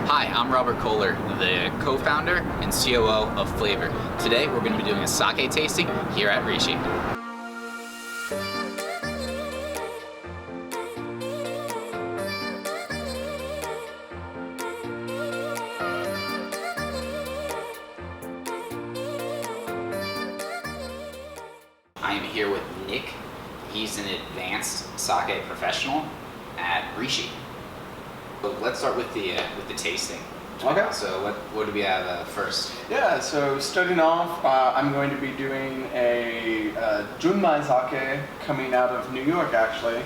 Hi, I'm Robert Kohler, the co-founder and COO of Flavor. Today we're going to be doing a sake tasting here at Rishi. I am here with Nick. He's an advanced sake professional at Rishi. So let's start with the tasting. Okay. So what do we have first? Yeah, so starting off, I'm going to be doing a Junmai sake coming out of New York, actually.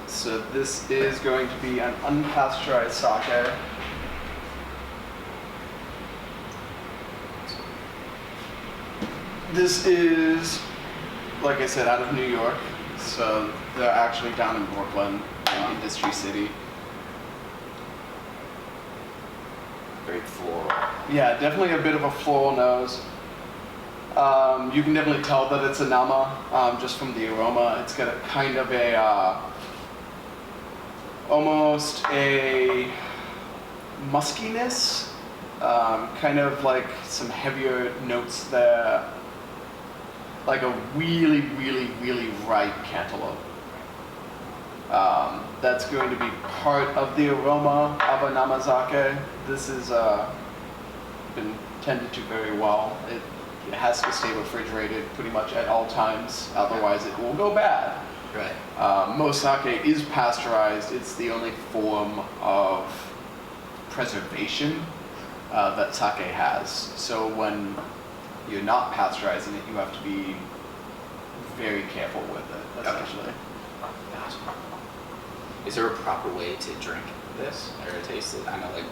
So this is going to be an unpasteurized sake. This is, like I said, out of New York. So they're actually down in Brooklyn, in Industry City. Very floral. Yeah, definitely a bit of a floral nose. You can definitely tell that it's a Nama just from the aroma. It's got a kind of a, almost a muskiness, kind of like some heavier notes there, like a really, really, really ripe cantaloupe. That's going to be part of the aroma of a Namazake. This has been tended to very well. It has to stay refrigerated pretty much at all times, otherwise it will go bad. Right. Most sake is pasteurized. It's the only form of preservation that sake has. So when you're not pasteurizing it, you have to be very careful with it, essentially. Gotcha. Is there a proper way to drink this or taste it? I know, like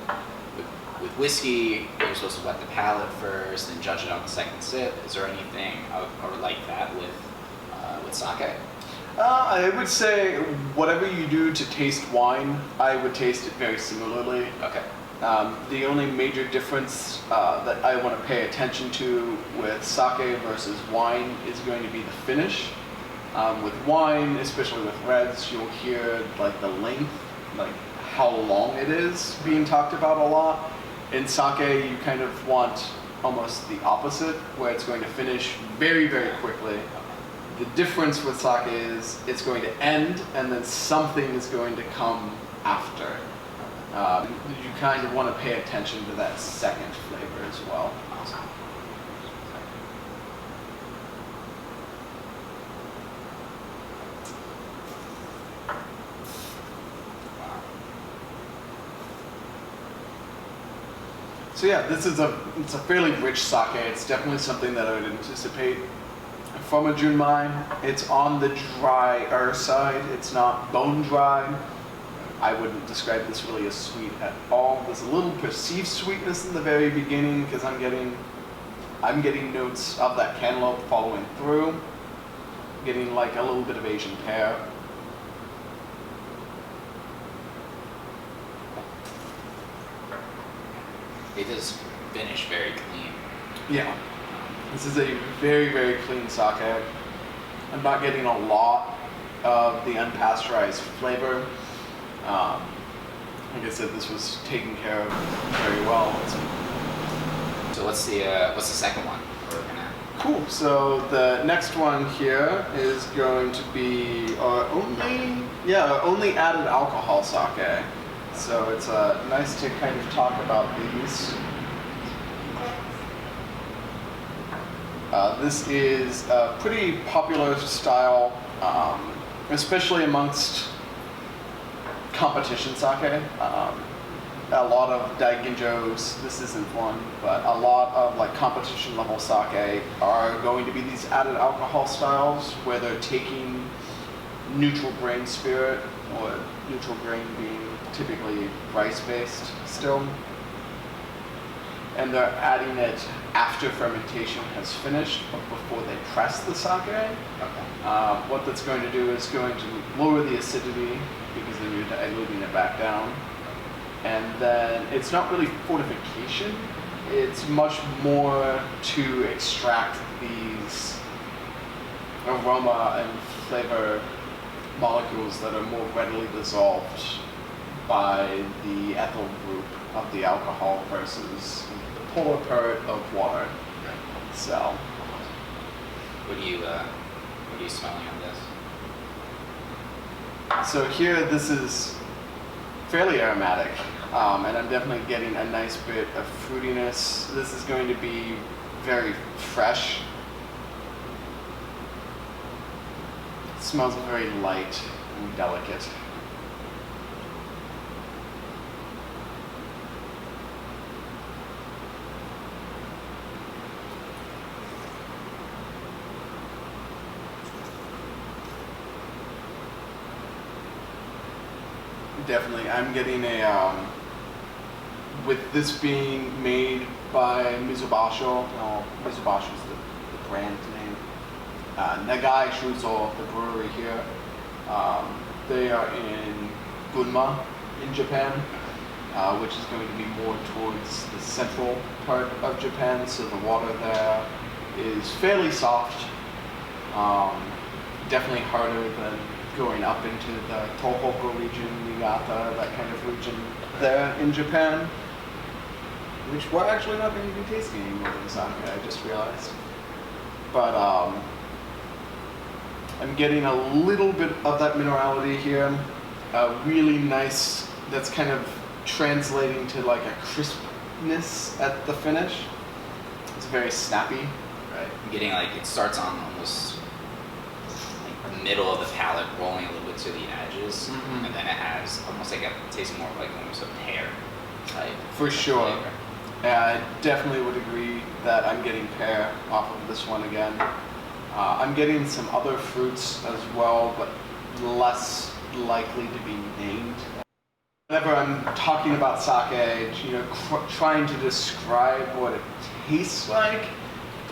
with whiskey, you're supposed to wet the palate first and judge it on the second sip. Is there anything or like that with sake? I would say whatever you do to taste wine, I would taste it very similarly. Okay. The only major difference that I want to pay attention to with sake versus wine is going to be the finish. With wine, especially with reds, you'll hear like the length, like how long it is being talked about a lot. In sake, you kind of want almost the opposite, where it's going to finish very, very quickly. The difference with sake is it's going to end and then something is going to come after. You kind of want to pay attention to that second flavor as well. Awesome. So yeah, it's a fairly rich sake. It's definitely something that I would anticipate from a Junmai. It's on the drier side. It's not bone dry. I wouldn't describe this really as sweet at all. There's a little perceived sweetness in the very beginning because I'm getting notes of that cantaloupe following through, getting like a little bit of Asian pear. It does finish very clean. Yeah, this is a very, very clean sake. I'm not getting a lot of the unpasteurized flavor. Like I said, this was taken care of very well. So what's the second one we're gonna? Cool. So the next one here is going to be our only added alcohol sake. So it's nice to kind of talk about these. This is a pretty popular style, especially amongst competition sake. A lot of daiginjos, this isn't one, but a lot of like competition level sake are going to be these added alcohol styles where they're taking neutral grain spirit, or neutral grain being typically rice-based still, and they're adding it after fermentation has finished, but before they press the sake. Okay. What that's going to do is going to lower the acidity because then you're diluting it back down. And then it's not really fortification, it's much more to extract these aroma and flavor molecules that are more readily dissolved by the ethyl group of the alcohol versus the polar part of water. Right. So, What are you smelling on this? so here this is fairly aromatic, and I'm definitely getting a nice bit of fruitiness. This is going to be very fresh. It smells very light and delicate. Definitely, I'm getting with this being made by Mizubasho, Mizubasho is the brand name, Nagai Shuzo, the brewery here. They are in Gunma in Japan, which is going to be more towards the central part of Japan, so the water there is fairly soft, definitely harder than going up into the Tohoku region, Niigata, that kind of region there in Japan, which we're actually not going to be tasting anymore in sake, I just realized. But I'm getting a little bit of that minerality here, really nice, that's kind of translating to like a crispness at the finish. It's very snappy. Right. I'm getting like, it starts on almost the middle of the palate, rolling a little bit to the edges, and then it has almost like tasting more like almost a pear type. For sure. Flavor. Yeah, I definitely would agree that I'm getting pear off of this one again. I'm getting some other fruits as well, but less likely to be named. Whenever I'm talking about sake, trying to describe what it tastes like,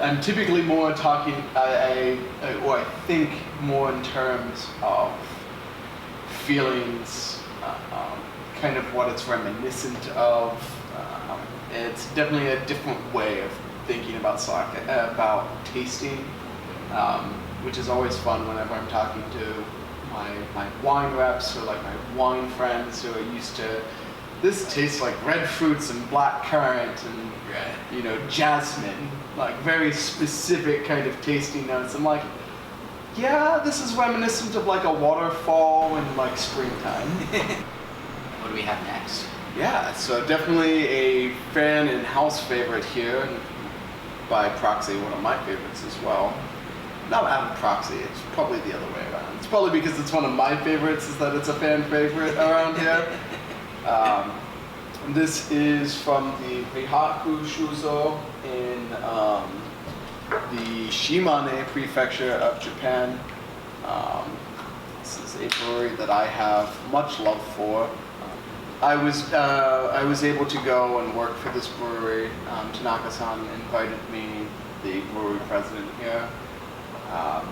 I'm typically more talking, or I think more in terms of feelings, kind of what it's reminiscent of. It's definitely a different way of thinking about sake, about tasting, which is always fun whenever I'm talking to my wine reps or like my wine friends who are used to, this tastes like red fruits and black currant and jasmine, like very specific kind of tasting notes. I'm like, yeah, this is reminiscent of like a waterfall in like springtime. What do we have next? Yeah, so definitely a fan and house favorite here, and by proxy one of my favorites as well. Not out of proxy, it's probably the other way around. It's probably because it's one of my favorites is that it's a fan favorite around here. This is from the Rihaku Shuzo in the Shimane prefecture of Japan. This is a brewery that I have much love for. I was able to go and work for this brewery. Tanaka-san invited me, the brewery president here,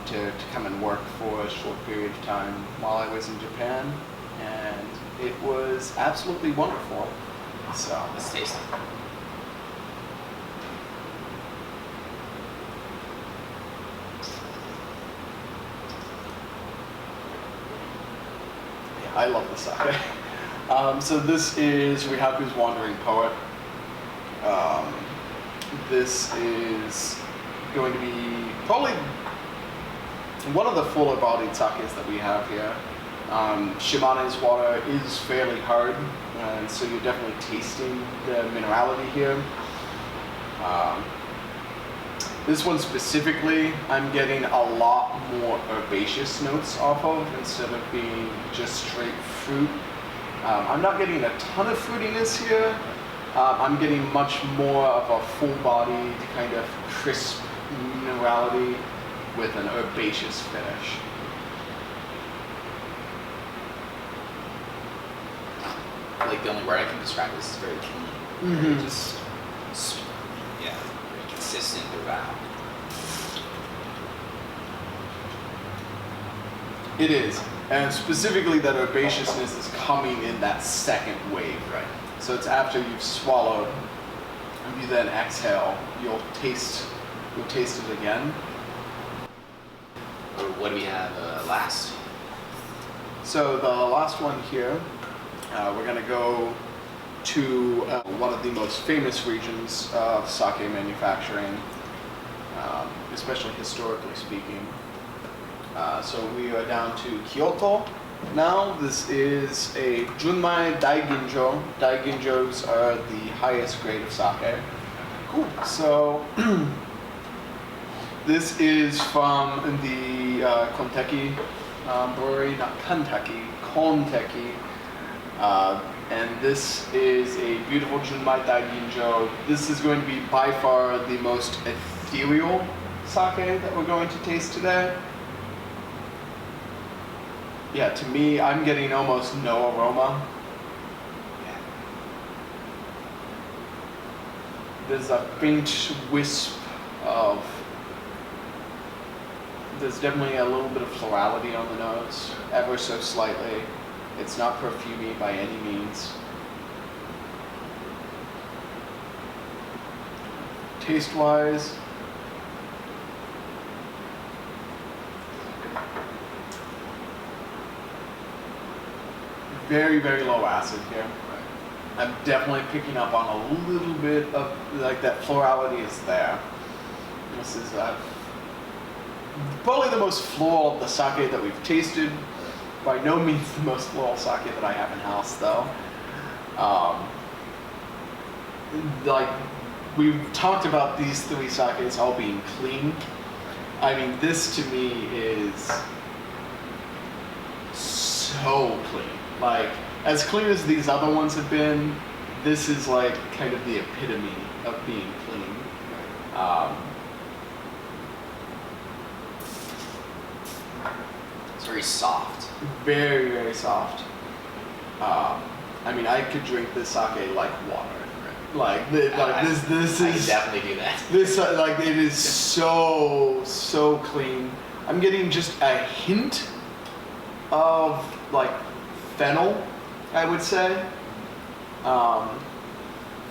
to come and work for a short period of time while I was in Japan, and it was absolutely wonderful. So Let's taste it. yeah, I love the sake. So this is Rihaku's Wandering Poet. This is going to be probably one of the fuller bodied sakes that we have here. Shimane's water is fairly hard, and so you're definitely tasting the minerality here. This one specifically, I'm getting a lot more herbaceous notes off of instead of being just straight fruit. I'm not getting a ton of fruitiness here. I'm getting much more of a full-bodied kind of crisp minerality with an herbaceous finish. I feel like the only word I can describe this is very clean. Very just, yeah, very consistent throughout. It is, and specifically that herbaceousness is coming in that second wave. Right. So it's after you've swallowed, and you then exhale, you'll taste it again. What do we have last? So the last one here We're gonna go to one of the most famous regions of sake manufacturing, especially historically speaking. So we are down to Kyoto now. This is a Junmai Daiginjo. Daiginjos are the highest grade of sake. Cool. So this is from the Konteki brewery, not Kanteki, Konteki. And this is a beautiful Junmai Daiginjo. This is going to be by far the most ethereal sake that we're going to taste today. Yeah, to me, I'm getting almost no aroma. There's a faint wisp of, there's definitely a little bit of florality on the nose, ever so slightly. It's not perfumey by any means. Taste-wise, very, very low acid here. I'm definitely picking up on a little bit of, like, that florality is there. This is probably the most floral of the sake that we've tasted. By no means the most floral sake that I have in house, though. Like, we've talked about these three sakes all being clean. I mean, this to me is so clean. Like, as clean as these other ones have been, this is like kind of the epitome of being clean. It's very soft. Very, very soft. I mean, I could drink this sake like water. Like, this is. I can definitely do that. This like it is so clean. I'm getting just a hint of like fennel, I would say.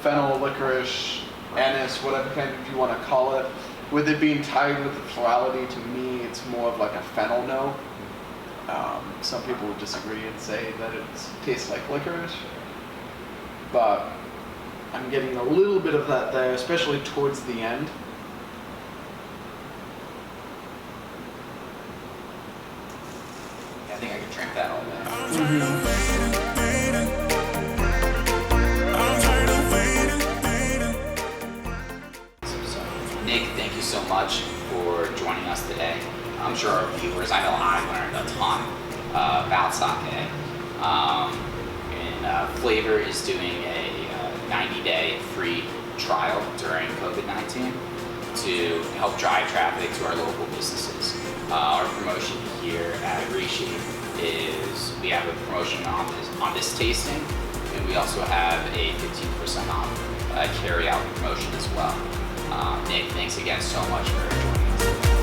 Fennel, licorice, anise, whatever kind of you want to call it. With it being tied with the florality, to me, it's more of like a fennel note. Some people would disagree and say that it tastes like licorice, but I'm getting a little bit of that there, especially towards the end. I think I could drink that all day. So, Nick, thank you so much for joining us today. I'm sure our viewers, I know I learned a ton about sake. Flavor is doing a 90-day free trial during COVID-19 to help drive traffic to our local businesses. Our promotion here at Rishi is we have a promotion on this tasting, and we also have a 15% off carry-out promotion as well. Nick, thanks again so much for joining us.